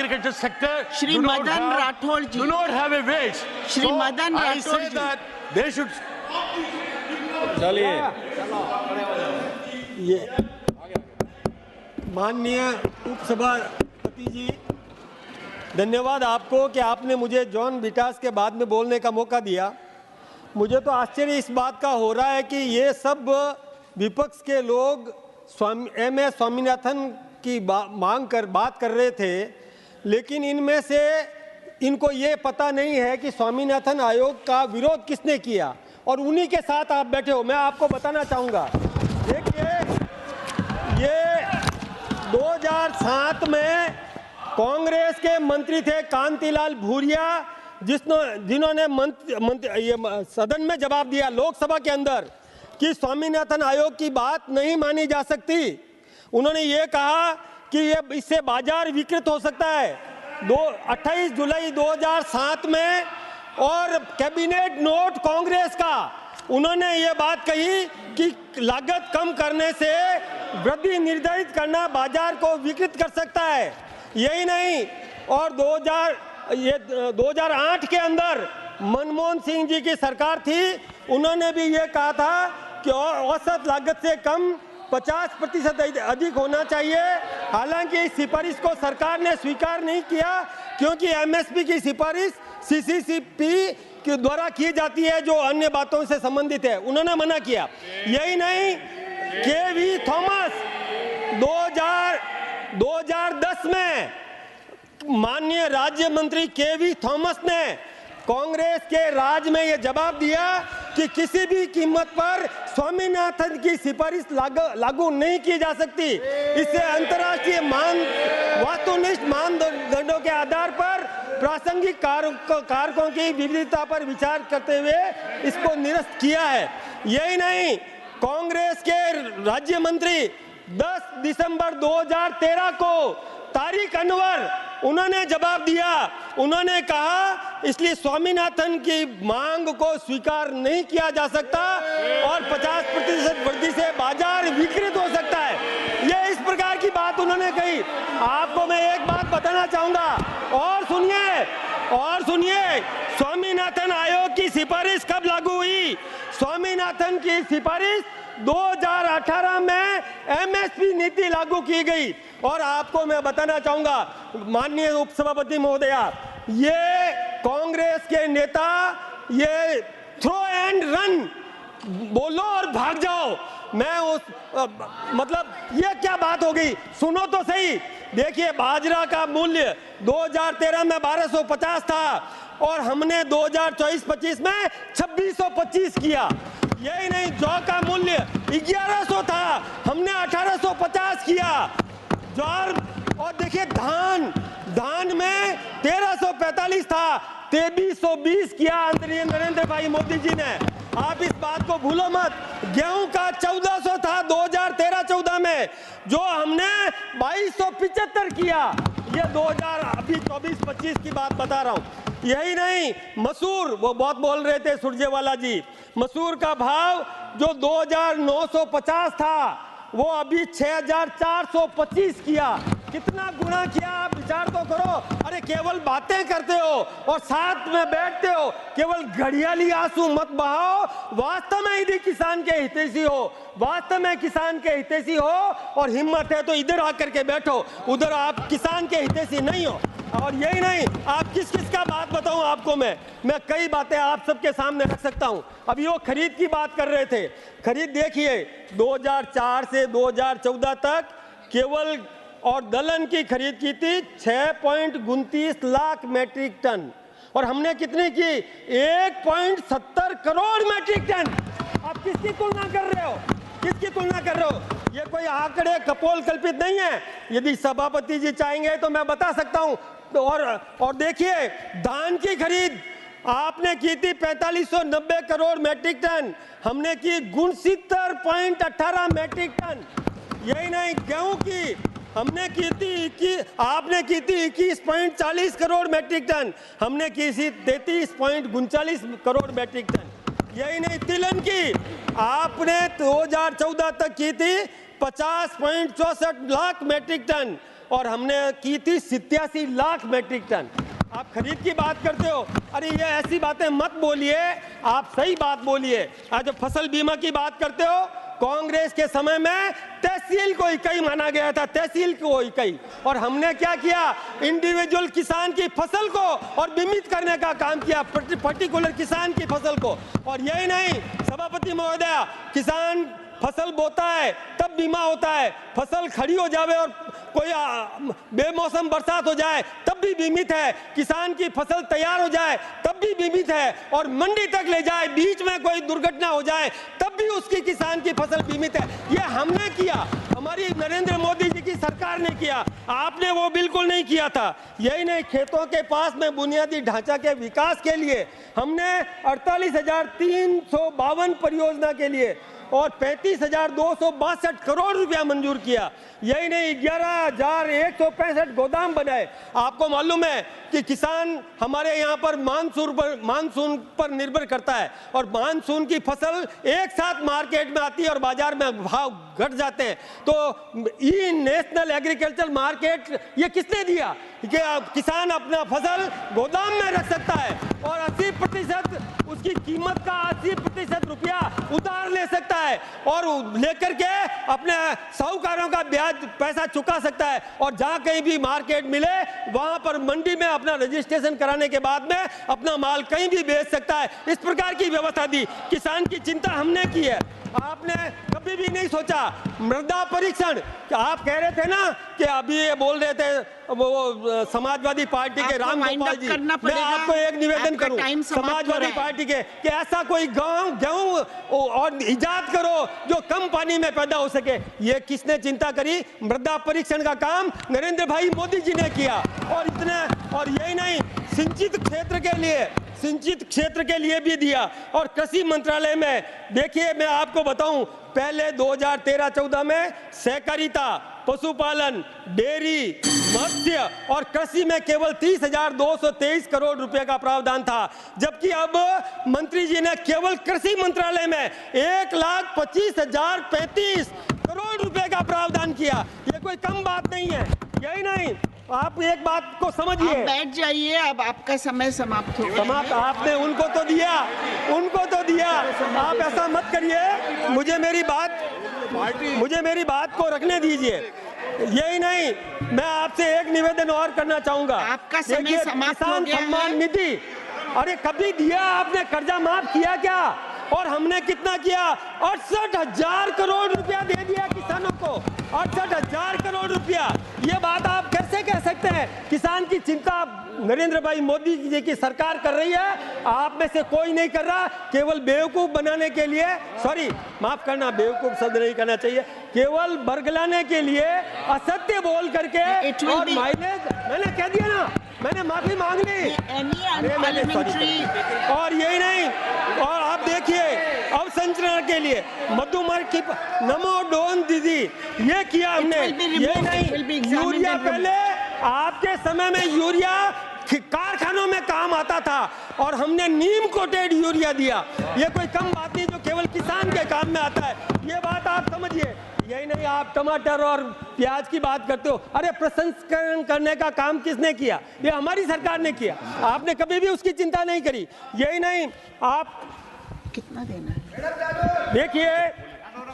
agriculture sector Shri Madan Rathod ji. do not have a wage. Shri Madan I Rathod say ji. that they should. चलिए, ये माननीय उपसभापति जी, धन्यवाद आपको कि आपने मुझे जॉन विटास के बाद में बोलने का मौका दिया। मुझे तो आश्चर्य इस बात का हो रहा है कि ये सब विपक्ष के लोग एम.एस. स्वामीनाथन की बात कर रहे थे, लेकिन इनमें से इनको ये पता नहीं है कि स्वामीनाथन आयोग का विरोध किसने किया, और उन्हीं के साथ आप बैठे हो। मैं आपको बताना चाहूँगा, देखिए ये 2007 में कांग्रेस के मंत्री थे कांतिलाल भूरिया, जिन्होंने सदन में जवाब दिया लोकसभा के अंदर कि स्वामीनाथन आयोग की बात नहीं मानी जा सकती। उन्होंने ये कहा कि ये इससे बाजार विकृत हो सकता है। 28 जुलाई 2007 में और कैबिनेट नोट कांग्रेस का उन्होंने ये बात कही कि लागत कम करने से वृद्धि निर्धारित करना बाजार को विकृत कर सकता है। यही नहीं, और 2008 के अंदर मनमोहन सिंह जी की सरकार थी, उन्होंने भी ये कहा था कि औसत लागत से कम 50% अधिक होना चाहिए। हालांकि इस सिफारिश को सरकार ने स्वीकार नहीं किया, क्योंकि एमएसपी की सिफारिश सीसीसीपी के द्वारा की जाती है जो अन्य बातों से संबंधित है, उन्होंने मना किया। यही नहीं, के.वी. थॉमस 2010 में माननीय राज्य मंत्री के.वी. थॉमस ने कांग्रेस के राज में यह जवाब दिया कि किसी भी कीमत पर स्वामीनाथन की सिफारिश लागू नहीं की जा सकती। इससे अंतर्राष्ट्रीय वास्तुनिष्ठ मानदंडों के आधार पर प्रासंगिक कारकों की विविधता पर विचार करते हुए इसको निरस्त किया है। यही नहीं, कांग्रेस के राज्य मंत्री 10 दिसंबर 2013 को तारिक अनवर उन्होंने जवाब दिया। उन्होंने कहा इसलिए स्वामीनाथन की मांग को स्वीकार नहीं किया जा सकता और 50% वृद्धि से बाजार विकृत हो सकता है। ये इस प्रकार की बात उन्होंने कही। आपको मैं एक बात बताना चाहूंगा, और सुनिए, स्वामीनाथन आयोग की सिफारिश कब लागू हुई? स्वामीनाथन की सिफारिश 2018 में एमएसपी नीति लागू की गई। और आपको मैं बताना चाहूंगा माननीय उपसभापति महोदया, ये कांग्रेस के नेता ये थ्रो एंड रन, बोलो और भाग जाओ। मैं मतलब ये क्या बात हो गई? सुनो तो सही। देखिए, बाजरा का मूल्य 2013 में 1250 था और हमने 2024-25 में 2625 किया। यही नहीं, जौ का मूल्य 1100 था, हमने 1850 किया। ज्वार, और देखिए धान में 1345 था, 2320 किया आदरणीय नरेंद्र भाई मोदी जी ने। आप इस बात को भूलो मत। गेहूं का 1400 था 2013-14 में, जो हमने 2275 किया। ये 2024-25 की बात बता रहा हूं। यही नहीं, मसूर, वो बहुत बोल रहे थे सुरजेवाला जी, मसूर का भाव जो 2950 था वो अभी 6425 किया। कितना गुना किया? आप विचार तो करो। अरे केवल बातें करते हो और साथ में बैठते हो, केवल घड़ियाली आंसू मत बहाओ। वास्तव में यदि किसान के हितैषी हो, वास्तव में किसान के हितैषी हो और हिम्मत है तो इधर आकर के बैठो, उधर आप किसान के हितैषी नहीं हो। और यही नहीं, आप किस का बात बताऊं आपको। मैं कई बातें आप सबके सामने रख सकता हूं। अभी वो खरीद की बात कर रहे थे। खरीद देखिए, 2004 से 2014 तक केवल और दलहन की खरीद की थी 6.29 लाख मेट्रिक टन, और हमने कितनी की? 1.70 करोड़ मेट्रिक टन। आप किसकी तुलना कर रहे हो? किसकी तुलना कर रहे हो? ये कोई आंकड़े कपोल कल्पित नहीं है। यदि सभापति जी चाहेंगे तो मैं बता सकता हूं। और देखिए, धान की खरीद आपने की थी 4590 करोड़ मेट्रिक टन, हमने की 69.18 मेट्रिक टन। यही नहीं, गेहूं की हमने की थी आपने की थी 21.40 करोड़ मेट्रिक टन, हमने की थी 33.39 करोड़ मेट्रिक टन। यही नहीं, तिलहन की आपने 2014 तक की थी 50.64 लाख मेट्रिक टन, और हमने की थी 87 लाख मैट्रिक टन। आप खरीद की बात करते हो, अरे ये ऐसी बातें मत बोलिए, आप सही बात बोलिए। आज फसल बीमा की बात करते हो, कांग्रेस के समय में तहसील को इकाई माना गया था, तहसील को इकाई, और हमने क्या किया, इंडिविजुअल किसान की फसल को और बीमित करने का काम किया, पर्टिकुलर किसान की फसल को। और यही नहीं सभापति महोदय, किसान फसल बोता है तब बीमा होता है, फसल खड़ी हो जावे और कोई बेमौसम बरसात हो जाए तब भी बीमित है, किसान की फसल तैयार हो जाए तब भी बीमित है, और मंडी तक ले जाए बीच में कोई दुर्घटना हो जाए तब भी उसकी किसान की फसल बीमित है। ये हमने किया, हमारी नरेंद्र मोदी जी की सरकार ने किया, आपने वो बिल्कुल नहीं किया था। यही नहीं, खेतों के पास में बुनियादी ढांचा के विकास के लिए हमने 48,352 परियोजना के लिए और 35,262 करोड़ रुपया मंजूर किया। यही नहीं, 11,165 गोदाम बनाए। आपको मालूम है कि किसान हमारे यहाँ पर मानसून पर निर्भर करता है, और मानसून की फसल एक साथ मार्केट में आती है और बाजार में भाव घट जाते हैं। तो ये नेशनल एग्रीकल्चर मार्केट ये किसने दिया कि किसान अपना फसल गोदाम में रख सकता है और 80% उसकी कीमत का 80% रुपया उधार ले सकता है और लेकर के अपने साहूकारों का ब्याज पैसा चुका सकता है, और जहां कहीं भी मार्केट मिले वहां पर मंडी में अपना रजिस्ट्रेशन कराने के बाद में अपना माल कहीं भी बेच सकता है। इस प्रकार की व्यवस्था दी। किसान की चिंता हमने की है, आपने कभी भी नहीं सोचा। मृदा परीक्षण, आप कह रहे थे ना कि अभी ये बोल रहे थे वो समाजवादी पार्टी के राम गोपाल जी, मैं आपको एक निवेदन करूं समाजवादी पार्टी के कि ऐसा कोई गेहूं और इजाद करो जो कम पानी में पैदा हो सके। ये किसने चिंता करी? मृदा परीक्षण का काम नरेंद्र भाई मोदी जी ने किया। और यही नहीं, सिंचित क्षेत्र के लिए भी दिया। और कृषि मंत्रालय में देखिए, मैं आपको बताऊं, पहले 2013-14 में सहकारिता, पशुपालन, डेयरी, मत्स्य और कृषि में केवल 30,223 करोड़ रुपए का प्रावधान था, जबकि अब मंत्री जी ने केवल कृषि मंत्रालय में 1,25,035 करोड़ रुपए का प्रावधान किया। ये कोई कम बात नहीं है। यही नहीं, आप एक बात को समझिए। आप बैठ जाइए, अब आपका समय समाप्त हो गया। आपने उनको तो दिया, आप ऐसा मत करिए। मुझे मेरी बात को रखने दीजिए। यही नहीं, मैं आपसे एक निवेदन और करना चाहूंगा। आपका समय समाप्त हो गया है। किसान सम्मान निधि, अरे कभी दिया आपने? कर्जा माफ किया क्या? और हमने कितना किया? 68,000 करोड़ रुपया दे दिया किसानों को, 68,000 करोड़ रुपया। ये बात आप कैसे कह सकते हैं? किसान की चिंता नरेंद्र भाई मोदी जी की सरकार कर रही है, आप में से कोई नहीं कर रहा। केवल बेवकूफ बनाने के लिए, सॉरी माफ करना, बेवकूफ शब्द नहीं करना चाहिए, केवल बरगलाने के लिए असत्य बोल करके और माइलेज, मैंने कह दिया ना, मैंने माफी मांग ली। और यही नहीं, और आप देखिए अवसंरचना के लिए मधुमक्खी नमो ड्रोन दीदी, ये किया हमने। ये नहीं, यूरिया पहले आपके समय में यूरिया कारखानों में काम आता था और हमने नीम कोटेड यूरिया दिया। ये कोई कम बात नहीं जो केवल किसान के काम में आता है। ये बात आप समझिए। यही नहीं, आप टमाटर और प्याज की बात करते हो, अरे प्रसंस्करण करने का काम किसने किया? ये हमारी सरकार ने किया, आपने कभी भी उसकी चिंता नहीं करी। यही नहीं, आप कितना देना है? देखिए,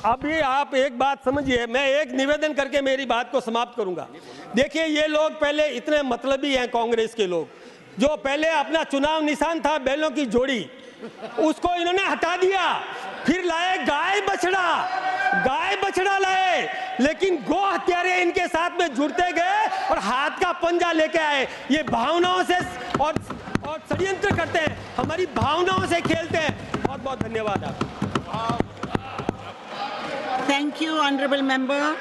अभी आप एक बात समझिए, मैं एक निवेदन करके मेरी बात को समाप्त करूंगा। देखिए, ये लोग पहले इतने मतलबी हैं, कांग्रेस के लोग, जो पहले अपना चुनाव निशान था बैलों की जोड़ी, उसको इन्होंने हटा दिया, फिर लाए गाय बछड़ा लाए, लेकिन गो हत्यारे इनके साथ में जुड़ते गए और हाथ का पंजा लेके आए। ये भावनाओं से और षड्यंत्र करते हैं, हमारी भावनाओं से खेलते हैं। बहुत बहुत धन्यवाद आप। Thank you, honorable member.